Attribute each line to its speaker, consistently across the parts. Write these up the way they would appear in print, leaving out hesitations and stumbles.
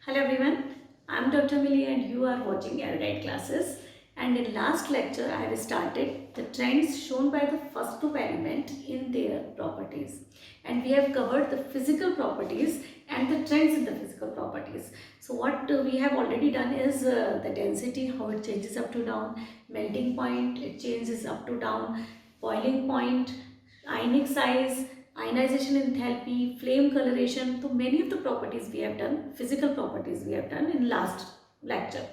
Speaker 1: Hello everyone, I am Dr. Millie and you are watching Erudite Classes. And in last lecture I have started the trends shown by the first group element in their properties. And we have covered the physical properties and the trends in the physical properties. So what we have already done is the density, how it changes up to down, melting point, it changes up to down, boiling point, ionic size, ionization enthalpy, flame coloration. So many of the properties we have done, physical properties we have done in last lecture.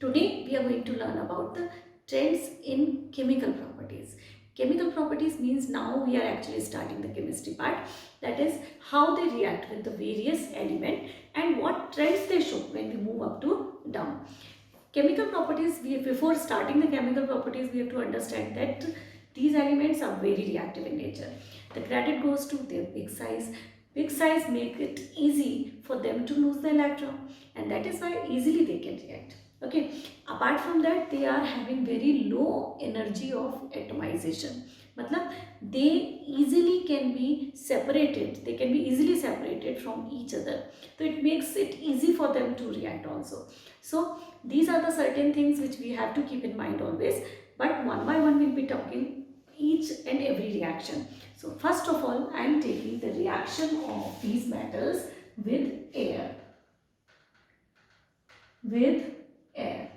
Speaker 1: Today we are going to learn about the trends in chemical properties. Chemical properties means now we are actually starting the chemistry part, that is how they react with the various element and what trends they show when we move up to down. Chemical properties, before starting the chemical properties we have to understand that these elements are very reactive in nature. The credit goes to their big size. Big size make it easy for them to lose the electron, and that is why easily they can react. Okay. Apart from that, they are having very low energy of atomization. मतलब they easily can be separated. They can be easily separated from each other. So it makes it easy for them to react also. So these are the certain things which we have to keep in mind always. But one by one we'll be talking each and every reaction. So first of all, I am taking the reaction of these metals with air. With air.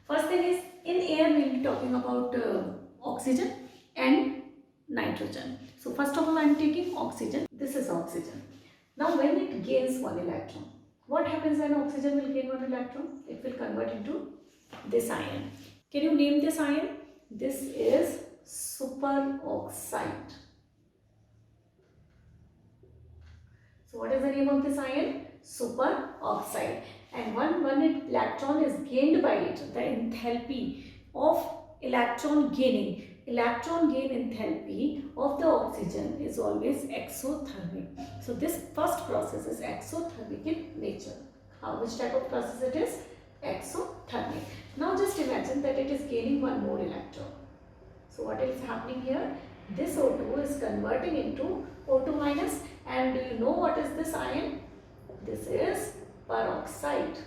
Speaker 1: First thing is, in air we will be talking about oxygen and nitrogen. So first of all, I am taking oxygen. This is oxygen. Now when it gains one electron, what happens when oxygen will gain one electron? It will convert into this ion. Can you name this ion? This is superoxide. So what is the name of this ion? Superoxide. And when an electron is gained by it, the enthalpy of electron gain enthalpy of the oxygen is always exothermic. So this first process is exothermic in nature. Which type of process it is? Exothermic. Now just imagine that it is gaining one more electron. So what is happening here? This O2 is converting into O2 minus, and do you know what is this ion? This is peroxide.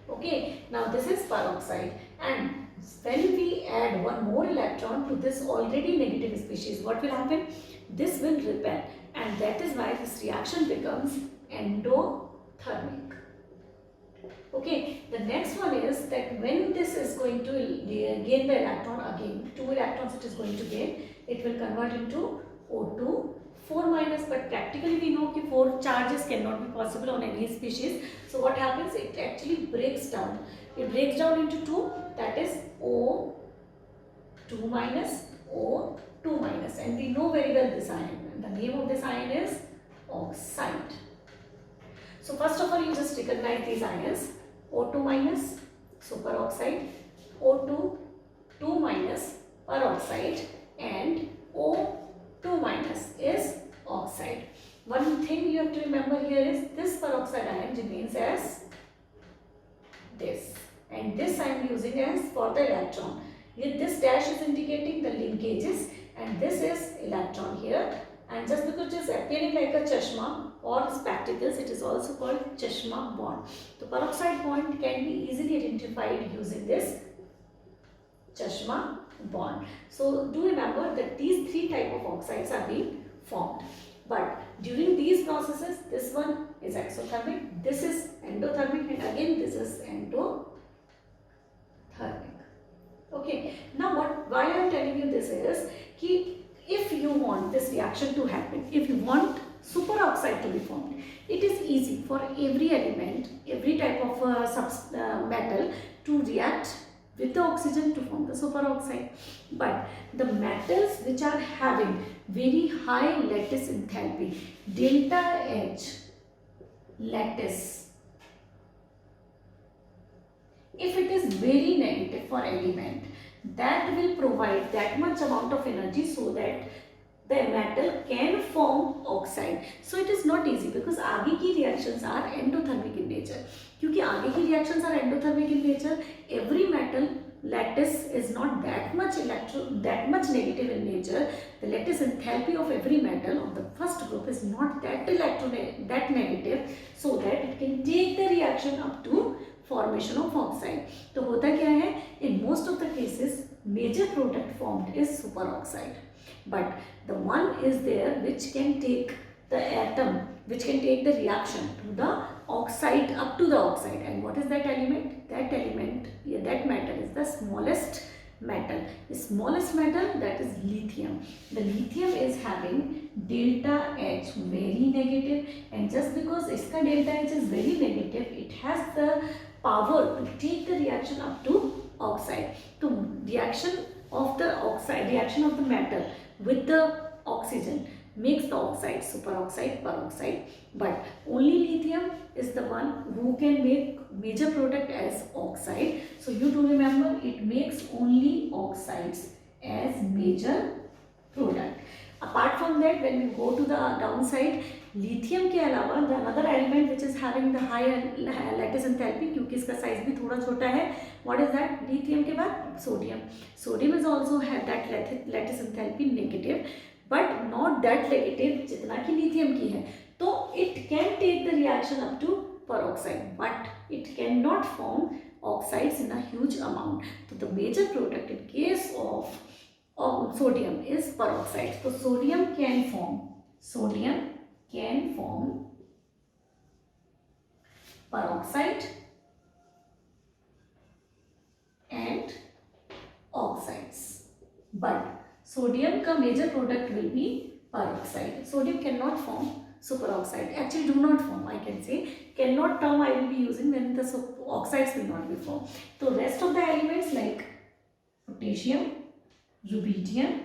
Speaker 1: Okay, now this is peroxide, and when we add one more electron to this already negative species, what will happen? This will repel, and that is why this reaction becomes endothermic. Okay, the next one is that when this is going to gain the electron again, 2 electrons it is going to gain, it will convert into O2 4 minus, but practically we know that 4 charges cannot be possible on any species. So what happens? It actually breaks down. It breaks down into 2, that is O2 minus, O2 minus, and we know very well this ion, and the name of this ion is oxide. So first of all, you just recognize these ions. O2 minus, superoxide, O2, 2 minus, peroxide, and O2 minus is oxide. One thing you have to remember here is this peroxide ion remains as this, and this I am using as for the electron. Here this dash is indicating the linkages, and this is electron here, and just because it is appearing like a chashma or spectacles, it is also called chashma bond. The peroxide bond can be easily identified using this chashma bond. So do remember that these 3 type of oxides are being formed, but during these processes, this one is exothermic, this is endothermic, and again this is endothermic. Okay, now why I am telling you this is कि if you want this reaction to happen, if you want superoxide to be formed, it is easy for every element, every type of metal to react with the oxygen to form the superoxide. But the metals which are having very high lattice enthalpy, delta H lattice, if it is very negative for element, that will provide that much amount of energy so that the metal can form oxide. So it is not easy because आगे की reactions are endothermic in nature. क्योंकि आगे की reactions are endothermic in nature, every metal lattice is not that much negative in nature. The lattice enthalpy of every metal of the first group is not that negative, so that it can take the reaction up to formation of oxide. तो होता क्या है, in most of the cases major product formed is superoxide, but the one is there which can take the atom, which can take the reaction to the oxide, up to the oxide. And what is that element? That element, that metal is the smallest metal. The smallest metal, that is lithium. The lithium is having delta H very negative, and just because its delta H is very negative, it has the power to take the reaction up to oxide. So reaction of the metal with the oxygen makes the oxide superoxide, peroxide, but only lithium is the one who can make major product as oxide. So you do remember, it makes only oxides as major product. Apart from that, when we go to the downside, lithium के अलावा the another element which is having the higher lattice enthalpy, क्योंकि इसका size भी थोड़ा छोटा है, what is that? lithium के बाद sodium. Sodium is also have that lattice enthalpy negative, but not that negative जितना कि lithium की है. तो it can take the reaction up to peroxide, but it cannot form oxides in a huge amount. So the major product in case of sodium is peroxide. So sodium can form peroxide and oxides, but sodium का major product will be peroxide. Sodium cannot form superoxide. Actually, do not form. I can say cannot term I will be using when the oxides will not be formed. So rest of the elements like potassium, rubidium,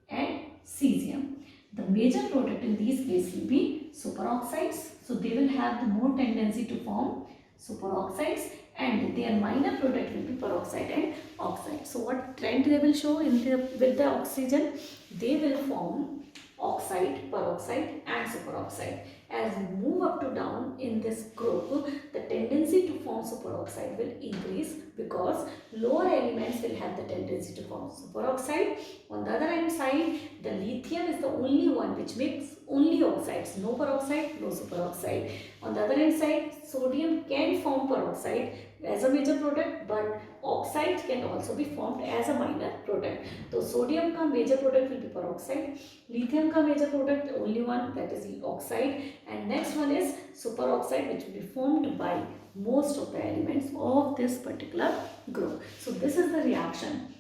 Speaker 1: and cesium, the major product in these cases will be superoxides. So they will have the more tendency to form superoxides, and their minor product will be peroxide and oxide. So what trend they will show in with the oxygen? They will form oxide, peroxide and superoxide. As we move up to down in this group, the tendency to form superoxide will increase because lower elements will have the tendency to form superoxide. On the other hand side, the lithium is the only one which makes only oxides, no peroxide, no superoxide. On the other hand side, sodium can form peroxide as a major product, but oxide can also be formed as a minor product. So sodium का major product will be peroxide, lithium का major product only one, that is oxide, and next one is superoxide, which will be formed by most of the elements of this particular group. So this is the reaction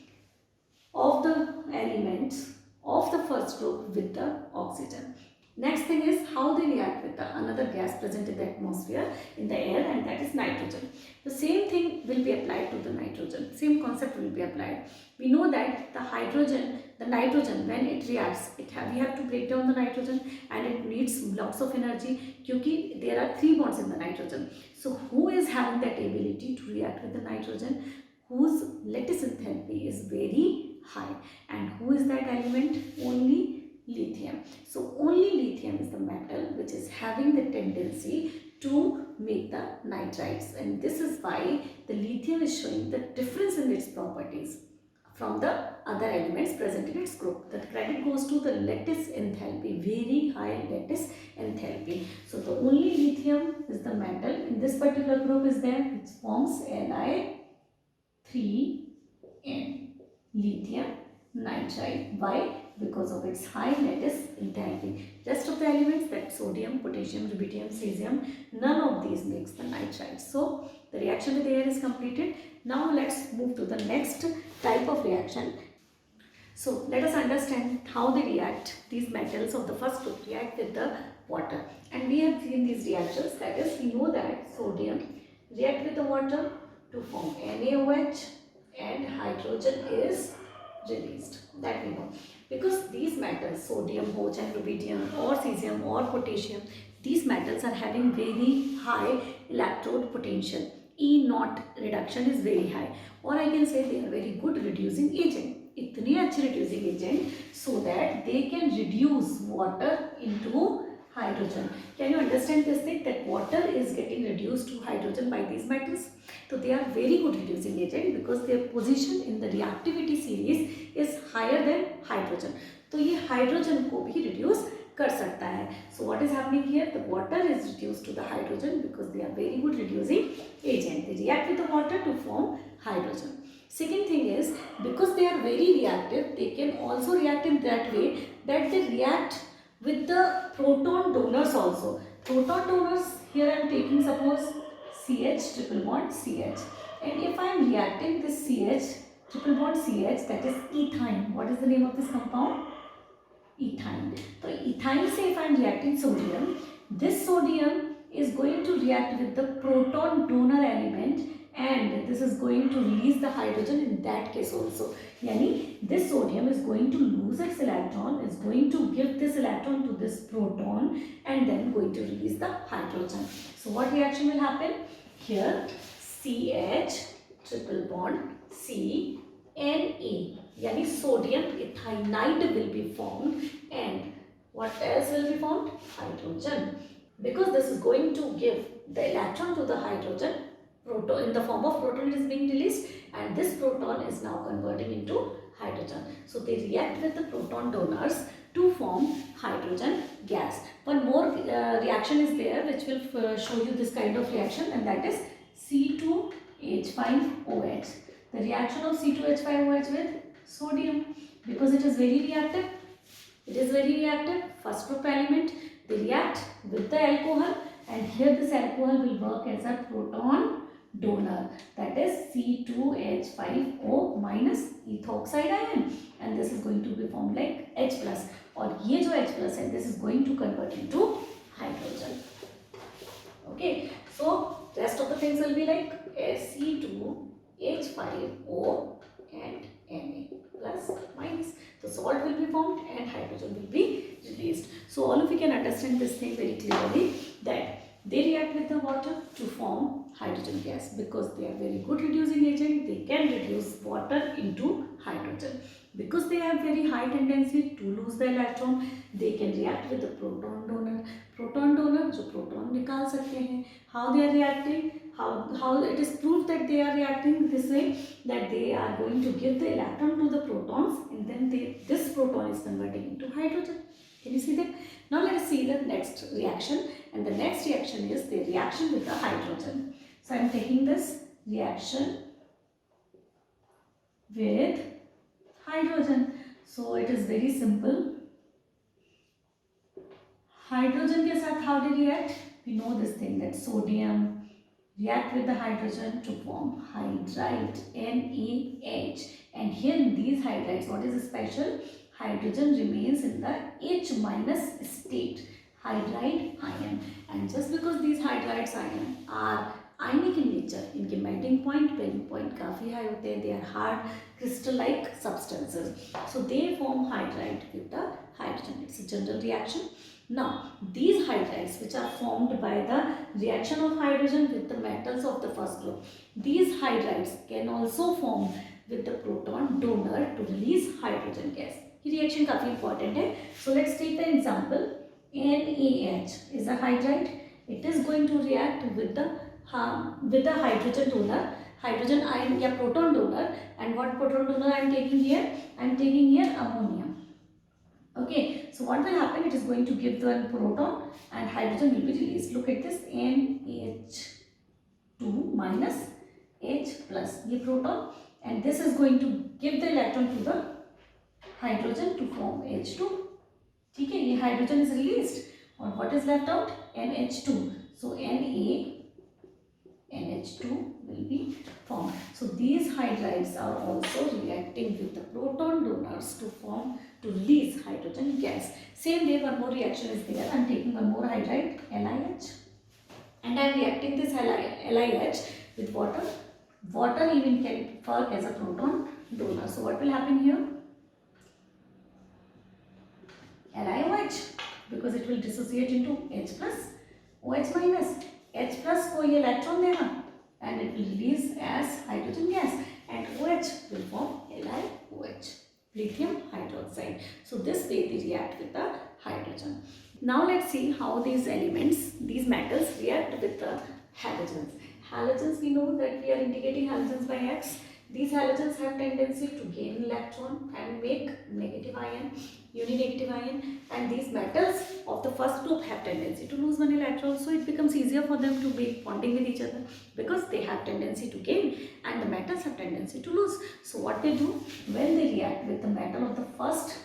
Speaker 1: of the elements of the first group with the oxygen. Next thing is how they react with the another gas present in the atmosphere, in the air, and that is nitrogen. The same thing will be applied to the nitrogen. Same concept will be applied. We know that the nitrogen, when it reacts, we have to break down the nitrogen, and it needs lots of energy because there are 3 bonds in the nitrogen. So who is having that ability to react with the nitrogen? Whose lattice enthalpy is very high, and who is that element? Only lithium. So only lithium is the metal which is having the tendency to make the nitrides, and this is why the lithium is showing the difference in its properties from the other elements present in its group. The credit goes to the lattice enthalpy, very high lattice enthalpy. So the only lithium is the metal in this particular group is there which forms Li3N, lithium nitride. Why? Because of its high lattice enthalpy. Rest of the elements, that sodium, potassium, rubidium, cesium, none of these makes the nitride. So the reaction with air is completed. Now let's move to the next type of reaction. So let us understand how they react. These metals of the first group react with the water, and we have seen these reactions. That is, we know that sodium react with the water to form NaOH, and hydrogen is released. That we know, because these metals, sodium, OH and rubidium or cesium or potassium, these metals are having very high electrode potential. E0 reduction is very high, or I can say they are very good reducing agent. इतने अच्छे reducing agent so that they can reduce water into hydrogen. Can you understand this thing that water is getting reduced to hydrogen by these metals? So they are very good reducing agent because their position in the reactivity series is higher than hydrogen. तो ये hydrogen को भी reduce कर सकता है. So what is happening here? The water is reduced to the hydrogen because they are very good reducing agent. They react with the water to form hydrogen. Second thing is, because they are very reactive, they can also react in that way that they react with the proton donors also. Proton donors, here I am taking suppose CH triple bond CH, and if I am reacting this CH triple bond CH, that is ethyne. What is the name of this compound? Ethyne. So ethyne से if I am reacting sodium, this sodium is going to react with the proton donor element and this is going to release the hydrogen in that case also. Yani this sodium is going to lose its electron, is going to give this electron to this proton and then going to release the hydrogen. So what reaction will happen? Here CH triple bond C Na, yani sodium ethynide will be formed and what else will be formed? Hydrogen. Because this is going to give the electron to the hydrogen, proton in the form of proton is being released and this proton is now converting into hydrogen. So they react with the proton donors to form hydrogen gas. One more reaction is there which will show you this kind of reaction, and that is C2H5OH. The reaction of C2H5OH with sodium, because it is very reactive. It is very reactive. First group element, they react with the alcohol and here this alcohol will work as a proton donor, that is C2H5O minus ethoxide ion, and this is going to be formed like H plus, और ये जो H plus है, this is going to convert into hydrogen. Okay, so rest of the things will be like C2H5O and Na plus minus. The salt will be formed and hydrogen will be released. So all of you can understand this thing very clearly that they react with the water to form hydrogen gas because they are very good reducing agent. They can reduce water into hydrogen. Because they have very high tendency to lose the electron, they can react with the proton donor. Proton donor जो proton निकाल सकते हैं. How they are reacting? How it is proved that they are reacting this way, that they are going to give the electron to the protons and then this proton is converting into hydrogen. Can you see that? Now let us see the next reaction, and the next reaction is the reaction with the hydrogen. So I am taking this reaction with hydrogen. So it is very simple. Hydrogen के साथ how they react? We know this thing that sodium react with the hydrogen to form hydride NaH, and here in these hydrides, what is special? Hydrogen remains in the H minus state, hydride ion, and just because these hydrides ion are ionic in nature, इनके melting point, boiling point काफी high होते हैं, they are hard crystal-like substances, so they form hydride with the hydrogen. It's a general reaction. Now, these hydrides which are formed by the reaction of hydrogen with the metals of the first group, these hydrides can also form with the proton donor to release hydrogen gas. ये reaction काफी important है. So let's take the example. NaH is a hydride. It is going to react with the hydrogen donor, hydrogen ion या proton donor. And what proton donor I am taking here? I am taking here ammonia. Okay, so what will happen? It is going to give the proton and hydrogen will be released. Look at this, NH2 minus H plus, ये proton, and this is going to give the electron to the hydrogen to form H2. ठीक है, ये hydrogen is released और what is left out? NH2. So NH2 will be formed. So these hydrides are also reacting with the proton donors to release hydrogen gas. Same way, one more reaction is there. I am taking one more hydride, LiH, and I am reacting this LiH with water. Water even can work as a proton donor. So what will happen here? LiOH, because it will dissociate into H plus OH minus. H plus को ये electron देगा and it will release as hydrogen gas, and OH will form LiOH, lithium hydroxide. So this way they react with the hydrogen. Now let's see how these elements, these metals react with the halogens. Halogens, we know that we are indicating halogens by X. These halogens have tendency to gain electron and make negative ion, uninegative ion, and these metals of the first group have tendency to lose one electron, so it becomes easier for them to make bonding with each other because they have tendency to gain and the metals have tendency to lose. So what they do when they react with the metal of the first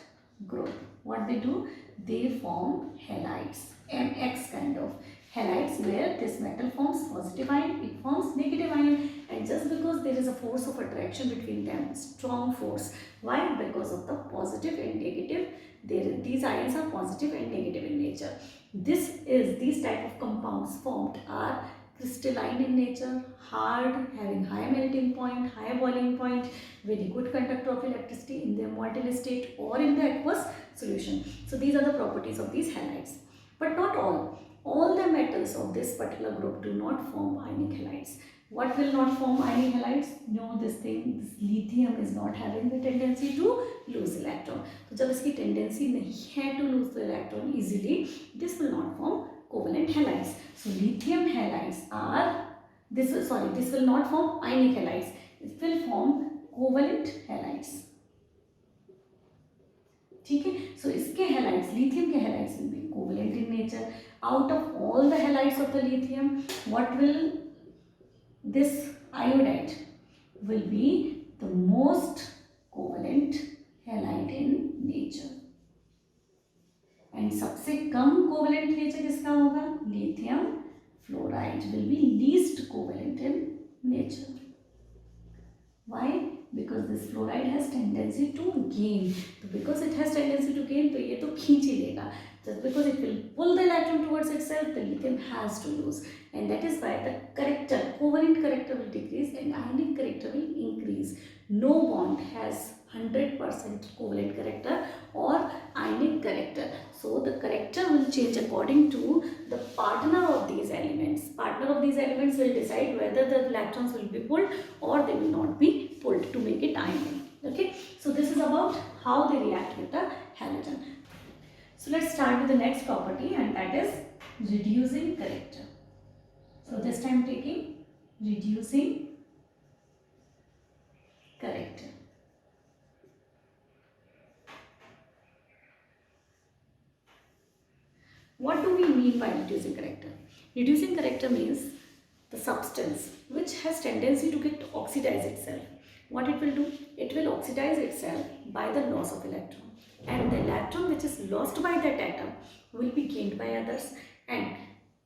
Speaker 1: group, what they do, they form halides, MX kind of halides, where this metal forms positive ion, it forms negative ion, and just because there is a force of attraction between them, strong force. Why? Because of the positive and negative. These ions are positive and negative in nature. These type of compounds formed are crystalline in nature, hard, having high melting point, high boiling point, very good conductor of electricity in their molecule state or in the aqueous solution. So these are the properties of these halides. But not all. All the metals of this particular group do not form ionic halides. What will not form ionic halides? No, this lithium is not having the tendency to lose electron. So जब इसकी tendency नहीं है to lose the electron easily, this will not form covalent halides. So lithium halides are, this will not form ionic halides. It will form covalent halides. ठीक है, so इसके halides, lithium के halides will be covalent in nature. Out of all the halides of the lithium, what will this iodide will be the most covalent halide in nature. And सबसे कम covalent nature किसका होगा? Lithium fluoride will be least covalent in nature. Why? Because this fluoride has tendency to gain. So because it has tendency to gain, तो ये तो खींच ही लेगा. Just because it will pull the electron towards itself, the lithium has to lose, and that is why the character, covalent character will decrease and ionic character will increase. No bond has 100% covalent character or ionic character. So the character will change according to the partner of these elements. Partner of these elements will decide whether the electrons will be pulled or they will not be pulled to make it ionic. Okay, so this is about how they react with the halogen. So let's start with the next property, and that is reducing character. So this time taking reducing character. What do we mean by reducing character? Reducing character means the substance which has tendency to get oxidize itself. What it will do? It will oxidize itself by the loss of electron. And the electron which is lost by that atom will be gained by others, and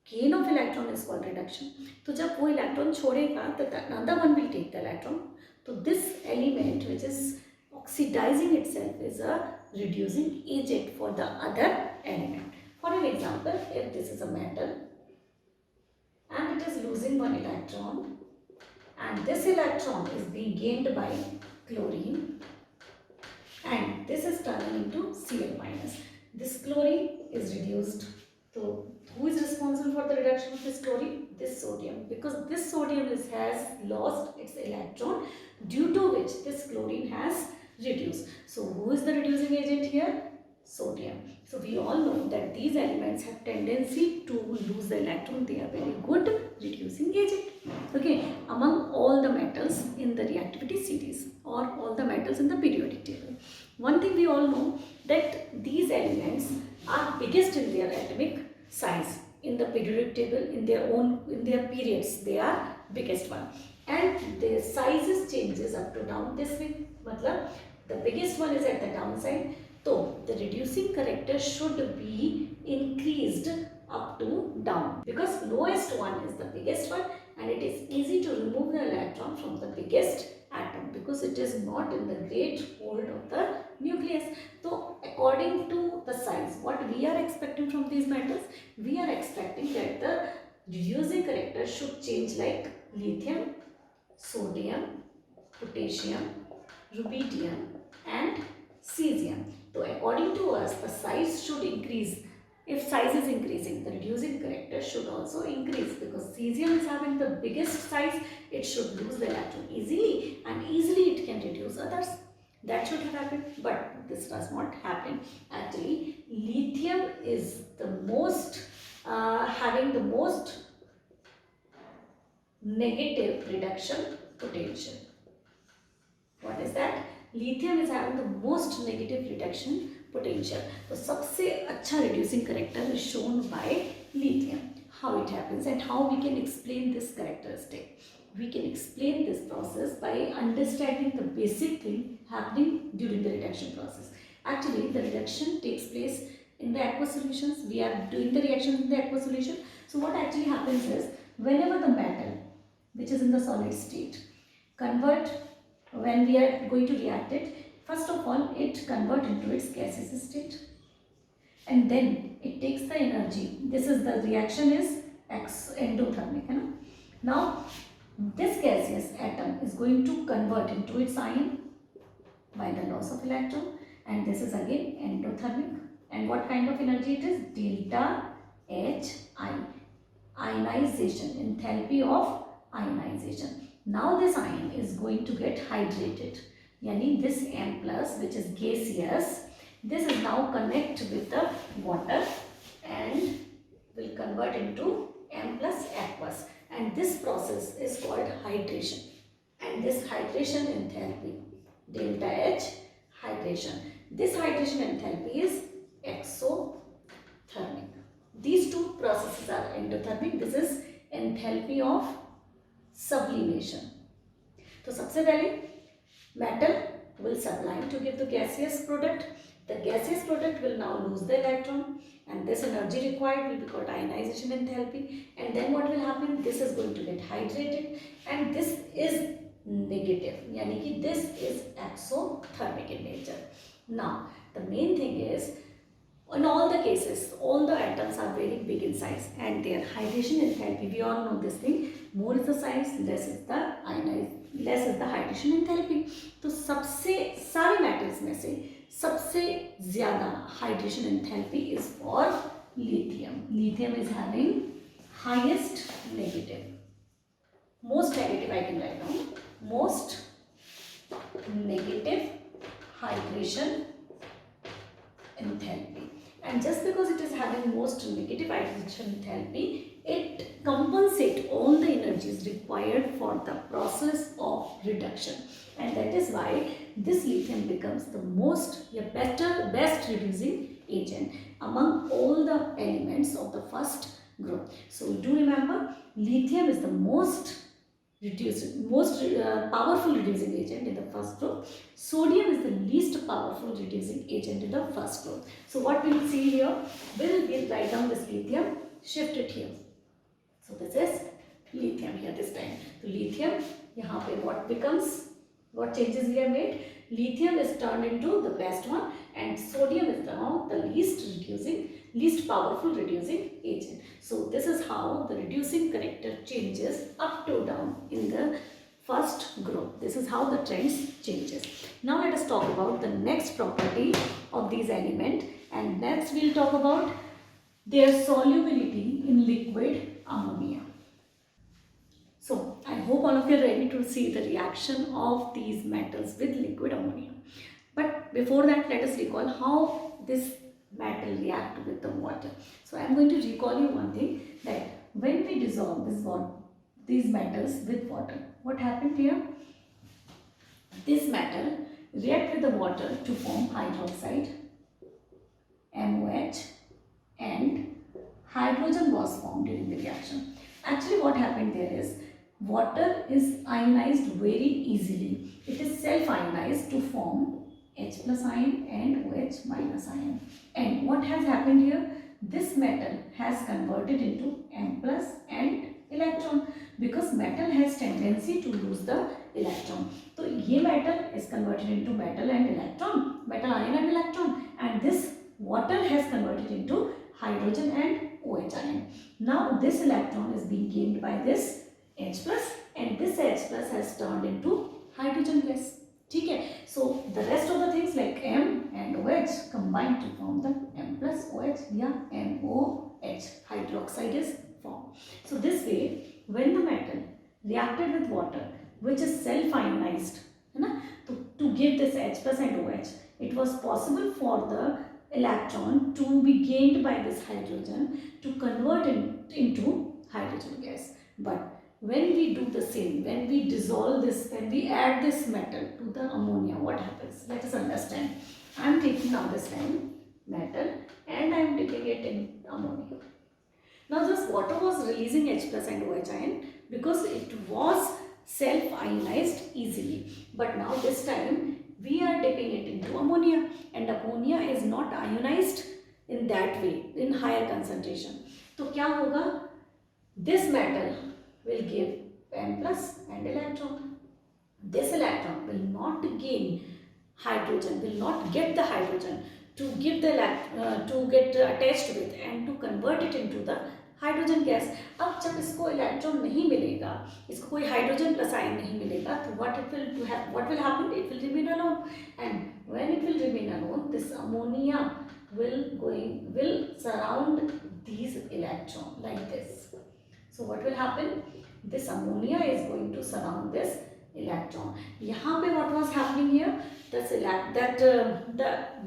Speaker 1: gain of electron is called reduction. तो जब वो electron छोड़ेगा तो another one will take the electron. So this element which is oxidizing itself is a reducing agent for the other element. For an example, if this is a metal and it is losing one electron, and this electron is being gained by chlorine, and this is turning into Cl minus. This chlorine is reduced. So who is responsible for the reduction of this chlorine? This sodium, because this sodium has lost its electron, due to which this chlorine has reduced. So who is the reducing agent here? Sodium. So we all know that these elements have tendency to lose the electron. They are very good reducing agent. Okay, among all the metals in the reactivity series or all the metals in the periodic table, one thing we all know that these elements are biggest in their atomic size in the periodic table. In their periods, they are biggest one, and their sizes changes up to down this way. Matlab, the biggest one is at the downside. So the reducing character should be increased up to down, because lowest one is the biggest one, and it is easy to remove the electron from the biggest atom because it is not in the great fold of the nucleus. So according to the size, what we are expecting from these metals, we are expecting that the reducing character should change like lithium, sodium, potassium, rubidium and cesium. So according to us, the size should increase. If size is increasing, the reducing character should also increase, because cesium is having the biggest size, it should lose the electron easily, and easily it can reduce others. That should have happened, but this does not happen. Actually, lithium is the most having the most negative reduction potential. What is that? Lithium is having the most negative reduction potential. तो सबसे अच्छा reducing character is shown by lithium. How it happens and how we can explain this characteristic. We can explain this process by understanding the basic thing happening during the reduction process. Actually, the reduction takes place in the aqueous solutions. We are doing the reaction in the aqueous solution. So what actually happens is, whenever the metal which is in the solid state convert, when we are going to react it, first of all it convert into its gaseous state, and then it takes the energy. This is the reaction is endothermic. Now this gaseous atom is going to convert into its ion by the loss of electron, and this is again endothermic. And what kind of energy it is? Delta Hi, ionization, enthalpy of ionization. Now this ion is going to get hydrated, yani this M plus, which is gaseous, this is now connect with the water and will convert into M plus aqueous, and this process is called hydration, and this hydration enthalpy delta H hydration, this hydration enthalpy is exothermic. These two processes are endothermic. This is enthalpy of sublimation. तो सबसे पहले metal will sublime to give the gaseous product. The gaseous product will now lose the electron, and this energy required will be called ionization enthalpy. And then what will happen? This is going to get hydrated, and this is negative, yani ki this is exothermic in nature. Now the main thing is, in all the cases, all the atoms are very big in size, and their hydration enthalpy, we all know this thing, more is the size, less is the hydration enthalpy. तो सबसे सारे metals में से सबसे ज़्यादा hydration enthalpy is for lithium. Lithium is having highest negative, most negative I can write down, most negative hydration enthalpy. And just because it is having most negative hydration enthalpy, it compensates all the energies required for the process of reduction, and that is why this lithium becomes the most best reducing agent among all the elements of the first group. So do remember, lithium is the most powerful reducing agent in the first group. Sodium is the least powerful reducing agent in the first group. So what we will see here, we'll write down this lithium, shift it here. So this is lithium here this time. So lithium, यहाँ पे what changes we have made? Lithium is turned into the best one, and sodium is now the least powerful reducing agent. So this is how the reducing character changes up to down in the first group. This is how the trends changes. Now let us talk about the next property of these elements, and next we will talk about their solubility in liquid ammonia. So I hope all of you are ready to see the reaction of these metals with liquid ammonia. But before that, let us recall how this metal react with the water. So I am going to recall you one thing, that when we dissolve these metals with water, what happened here? This metal react with the water to form hydroxide, MOH, and hydrogen was formed during the reaction. Actually what happened there is, water is ionized very easily. It is self-ionized to form H plus ion and OH minus ion. And what has happened here? This metal has converted into M plus and electron, because metal has tendency to lose the electron. So ये metal is converted into metal and electron, metal ion and electron, and this water has converted into hydrogen and OH ion. Now this electron is being gained by this H plus, and this H plus has turned into hydrogen gas. Okay, so the rest of the things like M and OH combine to form the M plus OH via MOH. Hydroxide is formed. So this way, when the metal reacted with water, which is self-ionized, to give this H plus and OH, it was possible for the electron to be gained by this hydrogen to convert into hydrogen gas. But when we do the same, when we dissolve this, when we add this metal to the ammonia, what happens? Let us understand. I am taking now this time metal and I am dipping it in ammonia. Now this water was releasing H plus and OH ion because it was self-ionized easily. But now this time we are dipping it into ammonia, and ammonia is not ionized in that way, in higher concentration. तो क्या होगा? This metal will give N plus and electron. This electron will not gain hydrogen, will not get the hydrogen to give the to get attached with and to convert it into the hydrogen gas. अब जब इसको electron नहीं मिलेगा, इसको कोई hydrogen plus ion नहीं मिलेगा, तो what will happen? It will remain alone, and when it will remain alone, this ammonia will surround these electrons like this. So what will happen? This ammonia is going to surround this electron. यहाँ पे what was happening here? The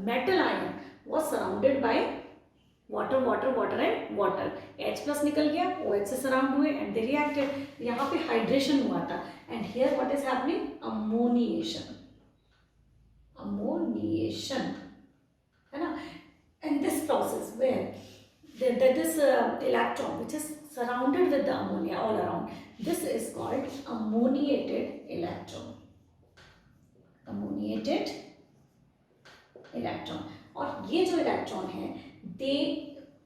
Speaker 1: metal ion was surrounded by water and water. H plus निकल गया, OH से surround हुए and they reacted. यहाँ पे hydration हुआ था, and here what is happening? Ammoniation, है ना? And this process where this electron which is surrounded with the ammonia all around, this is called ammoniated electron. Ammoniated electron. और ये जो electron है, they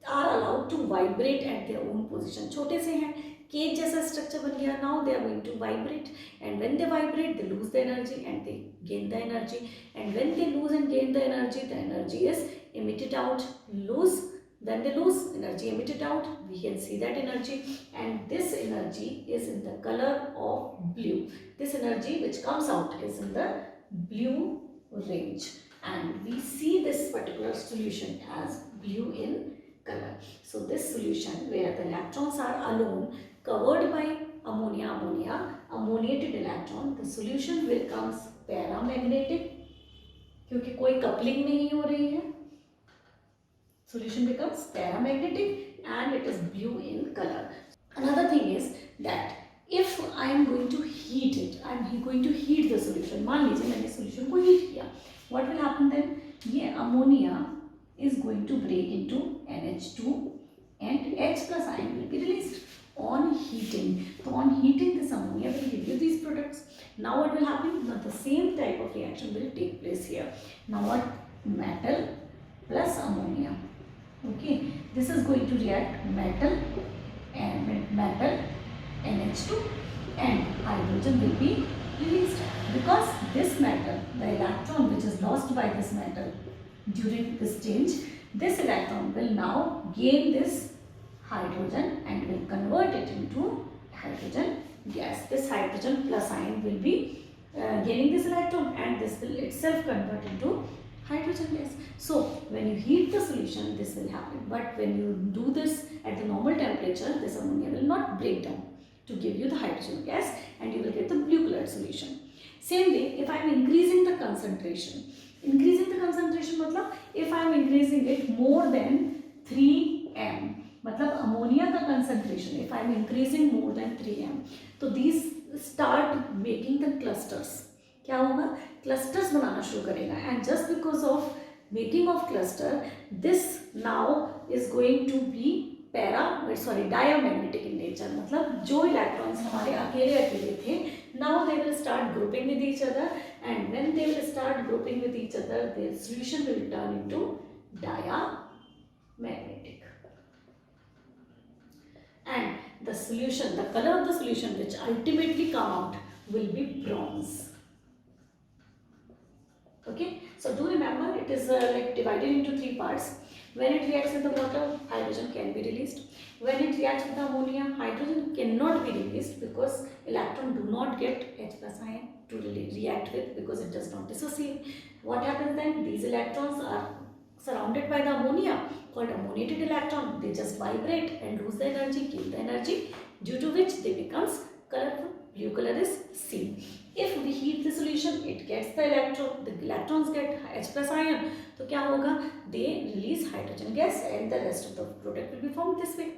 Speaker 1: are allowed to vibrate at their own position. छोटे से हैं, cage जैसा structure बन गया. Now they are going to vibrate, and when they vibrate they lose the energy and they gain the energy, and when they lose and gain the energy is emitted out. Then they lose energy emitted out. We can see that energy, and this energy is in the color of blue. This energy which comes out is in the blue range, and we see this particular solution as blue in color. So this solution where the electrons are alone covered by ammoniated electron, the solution will comes paramagnetic क्योंकि कोई coupling नहीं हो रही है. Solution becomes paramagnetic and it is blue in color. Another thing is that if I am going to heat it, I am going to heat the solution. मान लीजिए मैंने solution को heat किया. What will happen then? ये ammonia is going to break into NH2 and H plus ion will be released on heating. So on heating, this ammonia will give you these products. Now what will happen? Now the same type of reaction will take place here. Now what? Metal plus ammonia. Okay, this is going to react metal NH2 and hydrogen will be released, because this metal, the electron which is lost by this metal during this change, this electron will now gain this hydrogen and will convert it into hydrogen gas. This hydrogen plus ion will be gaining this electron, and this will itself convert into hydrogen gas. So when you heat the solution, this will happen, but when you do this at the normal temperature, this ammonia will not break down to give you the hydrogen gas, and you will get the blue colored solution. Same way, if I am increasing the concentration मतलब if I am increasing it more than 3m, मतलब ammonia का concentration if I am increasing more than 3m, तो these start making the clusters. क्या होगा? Clusters बनाना शुरू करेगा, and just because of making of cluster, this now is going to be diamagnetic in nature. मतलब जो electrons हमारे अकेले थे, now they will start grouping with each other, and when they will start grouping with each other, the solution will turn into diamagnetic. And the solution, the color of the solution which ultimately come out will be bronze. Okay, so do remember it is like divided into 3 parts. When it reacts with the water, hydrogen can be released. When it reacts with the ammonia, hydrogen cannot be released because electron do not get H plus ion to react with, because it does not dissociate. What happens then? These electrons are surrounded by the ammonia called ammoniated electron. They just vibrate and lose the energy, gain the energy, due to which they becomes colorful. Blue color is seen. If we heat the solution, it gets the electron, the electrons get H plus ion. तो क्या होगा? They release hydrogen gas and the rest of the product will be formed this way.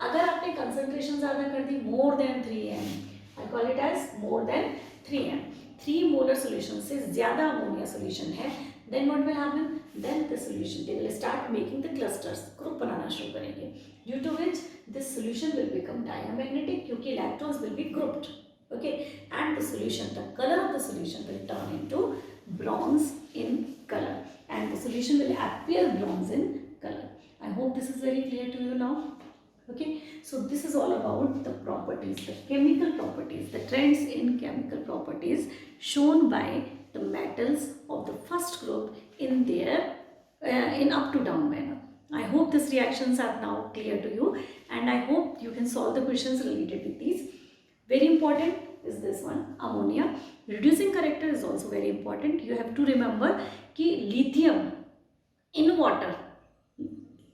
Speaker 1: अगर आपने concentration ज़्यादा कर दी, more than 3m, I call it as more than 3m, 3 molar solution से ज़्यादा ammonia solution है, then what will happen? Then the solution, they will start making the clusters, group बनाना शुरू करेंगे, due to which this solution will become diamagnetic क्योंकि electrons will be grouped, okay, and the solution, the color of the solution will turn into bronze in color, and the solution will appear bronze in color. I hope this is very clear to you now. Okay, so this is all about the properties, the chemical properties, the trends in chemical properties shown by the metals of the first group in their in up to down manner. I hope these reactions are now clear to you, and I hope you can solve the questions related with these. Very important is this one, ammonia. Reducing character is also very important. You have to remember कि lithium in water,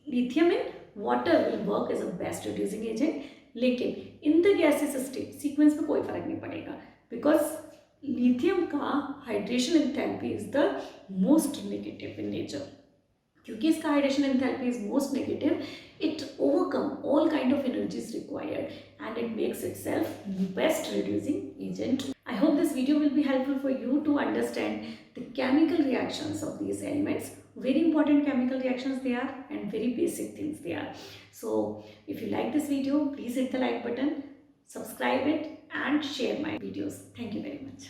Speaker 1: lithium in water will work as a best reducing agent, लेकिन in the gaseous state sequence में कोई फर्क नहीं पड़ेगा, because lithium का hydration enthalpy is the most negative in nature. क्योंकि इसका hydration enthalpy is most negative, it overcome all kind of energies required and it makes itself best reducing agent. I hope this video will be helpful for you to understand the chemical reactions of these elements. Very important chemical reactions they are, and very basic things they are. So if you like this video, please hit the like button, subscribe it and share my videos. Thank you very much.